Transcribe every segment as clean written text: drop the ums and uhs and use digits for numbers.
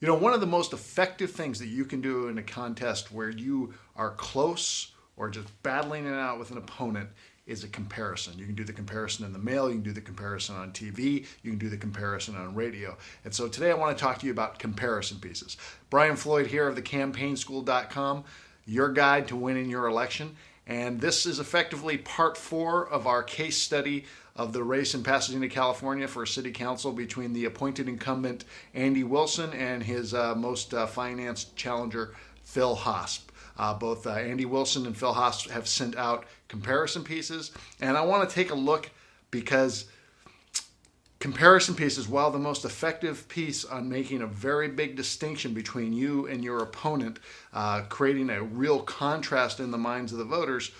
You know, one of the most effective things that you can do in a contest where you are close or just battling it out with an opponent is a comparison. You can do the comparison in the mail, you can do the comparison on TV, you can do the comparison on radio. And so today I want to talk to you about comparison pieces. Brian Floyd here of thecampaignschool.com, your guide to winning your election. And this is effectively part 4 of our case study of the race in Pasadena, California for city council between the appointed incumbent Andy Wilson and his most financed challenger, Phil Hosp. Both Andy Wilson and Phil Hosp have sent out comparison pieces. And I want to take a look because comparison pieces, while the most effective piece on making a very big distinction between you and your opponent, creating a real contrast in the minds of the voters,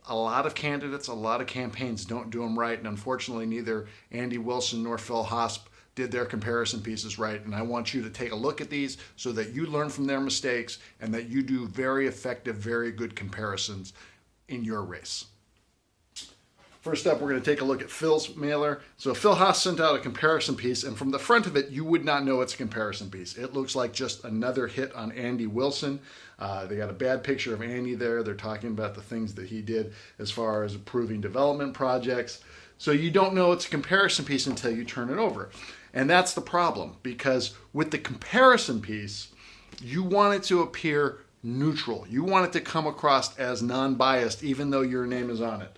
a lot of candidates, a lot of campaigns don't do them right. And unfortunately, neither Andy Wilson nor Phil Hosp did their comparison pieces right. And I want you to take a look at these so that you learn from their mistakes and that you do very effective, very good comparisons in your race. First up, we're going to take a look at Phil's mailer. So Phil Hosp sent out a comparison piece, and from the front of it, you would not know it's a comparison piece. It looks like just another hit on Andy Wilson. They got a bad picture of Andy there. They're talking about the things that he did as far as approving development projects. So you don't know it's a comparison piece until you turn it over. And that's the problem, because with the comparison piece, you want it to appear neutral. You want it to come across as non-biased, even though your name is on it.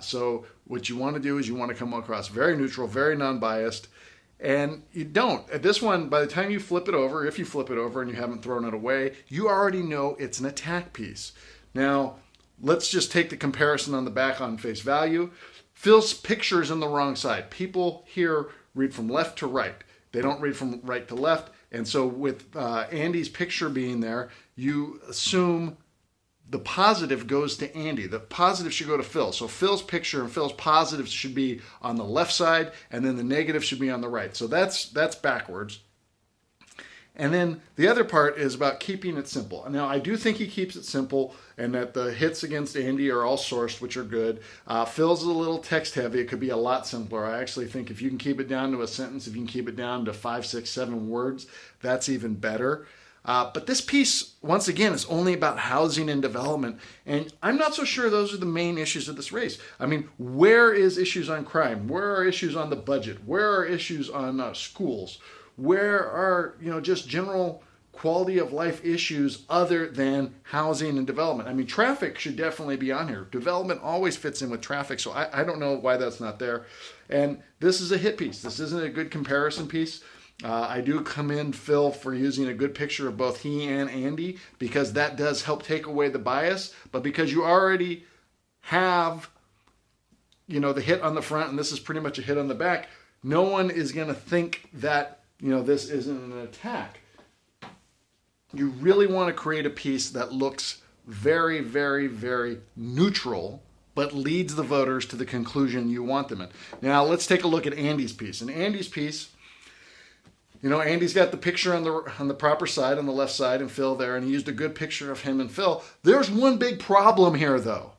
So what you want to do is you want to come across very neutral, very non-biased, and you don't. At this one, by the time you flip it over, if you flip it over and you haven't thrown it away, you already know it's an attack piece. Now, let's just take the comparison on the back on face value. Phil's picture is on the wrong side. People here read from left to right. They don't read from right to left. And so with Andy's picture being there, you assume the positive goes to Andy. The positive should go to Phil. So Phil's picture and Phil's positives should be on the left side, and then the negative should be on the right. So that's backwards. And then the other part is about keeping it simple. Now, I do think he keeps it simple, and that the hits against Andy are all sourced, which are good. Phil's is a little text heavy. It could be a lot simpler. I actually think if you can keep it down to a sentence, if you can keep it down to 5, 6, 7 words, that's even better. But this piece, once again, is only about housing and development. And I'm not so sure those are the main issues of this race. I mean, where is issues on crime? Where are issues on the budget? Where are issues on schools? Where are, just general quality of life issues other than housing and development? I mean, traffic should definitely be on here. Development always fits in with traffic, so I don't know why that's not there. And this is a hit piece. This isn't a good comparison piece. I do commend Phil for using a good picture of both he and Andy, because that does help take away the bias. But because you already have, the hit on the front, and this is pretty much a hit on the back, no one is going to think that, this isn't an attack. You really want to create a piece that looks very, very, very neutral, but leads the voters to the conclusion you want them in. Now, let's take a look at Andy's piece. In Andy's piece, Andy's got the picture on the proper side, on the left side, and Phil there, and he used a good picture of him and Phil. There's one big problem here, though.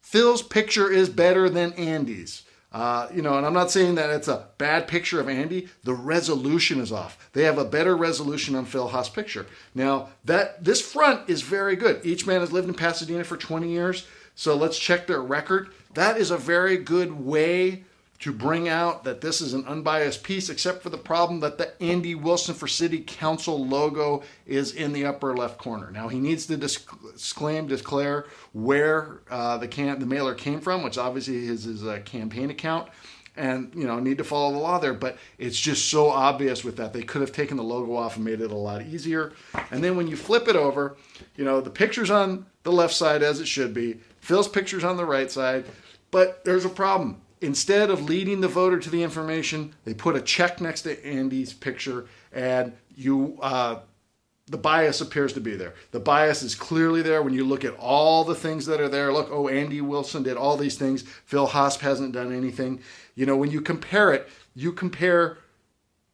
Phil's picture is better than Andy's. And I'm not saying that it's a bad picture of Andy. The resolution is off. They have a better resolution on Phil Hosp's picture. Now, this front is very good. Each man has lived in Pasadena for 20 years, so let's check their record. That is a very good way to bring out that this is an unbiased piece, except for the problem that the Andy Wilson for City Council logo is in the upper left corner. Now, he needs to declare where the mailer came from, which obviously is his campaign account, and need to follow the law there. But it's just so obvious with that. They could have taken the logo off and made it a lot easier. And then when you flip it over, the picture's on the left side as it should be. Phil's picture's on the right side, but there's a problem. Instead of leading the voter to the information, they put a check next to Andy's picture, and the bias appears to be there. The bias is clearly there when you look at all the things that are there. Look, Andy Wilson did all these things. Phil Hosp hasn't done anything. When you compare it, you compare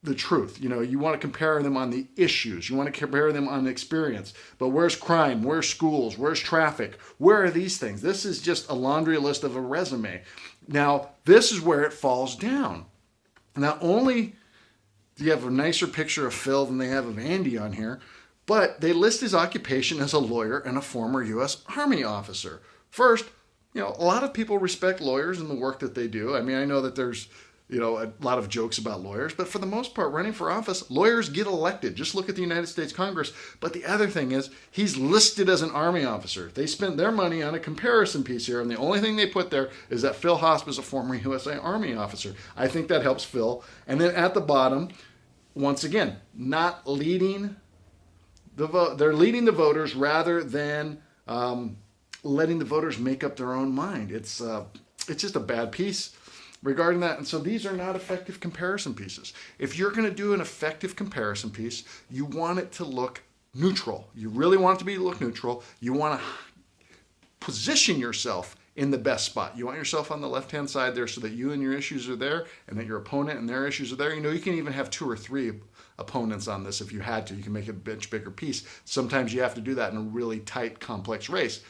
the truth. You want to compare them on the issues. You want to compare them on the experience. But where's crime? Where's schools? Where's traffic? Where are these things? This is just a laundry list of a resume. Now, this is where it falls down. Not only you have a nicer picture of Phil than they have of Andy on here, but they list his occupation as a lawyer and a former U.S. Army officer. First, a lot of people respect lawyers and the work that they do. I mean, I know that there's, a lot of jokes about lawyers, but for the most part, running for office, lawyers get elected. Just look at the United States Congress. But the other thing is, he's listed as an Army officer. They spent their money on a comparison piece here, and the only thing they put there is that Phil Hosp is a former USA Army officer. I think that helps Phil. And then at the bottom, once again, not leading the vote. They're leading the voters rather than letting the voters make up their own mind. It's just a bad piece regarding that. And so these are not effective comparison pieces. If you're going to do an effective comparison piece, you want it to look neutral. You really want it to look neutral. You want to position yourself in the best spot. You want yourself on the left-hand side there so that you and your issues are there and that your opponent and their issues are there. You can even have 2 or 3 opponents on this if you had to. You can make a much bigger piece. Sometimes you have to do that in a really tight, complex race.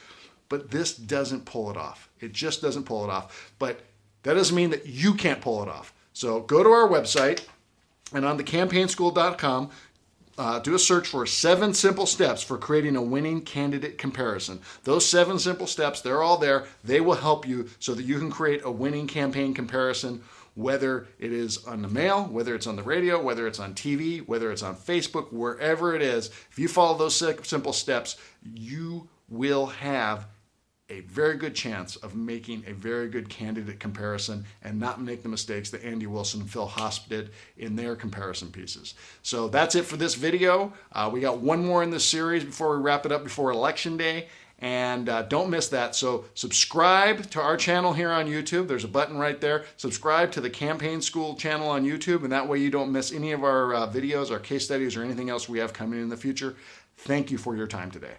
But this doesn't pull it off. It just doesn't pull it off. But that doesn't mean that you can't pull it off. So go to our website and on thecampaignschool.com, do a search for 7 simple steps for creating a winning candidate comparison. Those 7 simple steps, they're all there. They will help you so that you can create a winning campaign comparison, whether it is on the mail, whether it's on the radio, whether it's on TV, whether it's on Facebook, wherever it is. If you follow those simple steps, you will have a very good chance of making a very good candidate comparison and not make the mistakes that Andy Wilson and Phil Hosp did in their comparison pieces. So that's it for this video. We got one more in this series before we wrap it up before Election Day. And don't miss that. So subscribe to our channel here on YouTube. There's a button right there. Subscribe to the Campaign School channel on YouTube, and that way you don't miss any of our videos, our case studies, or anything else we have coming in the future. Thank you for your time today.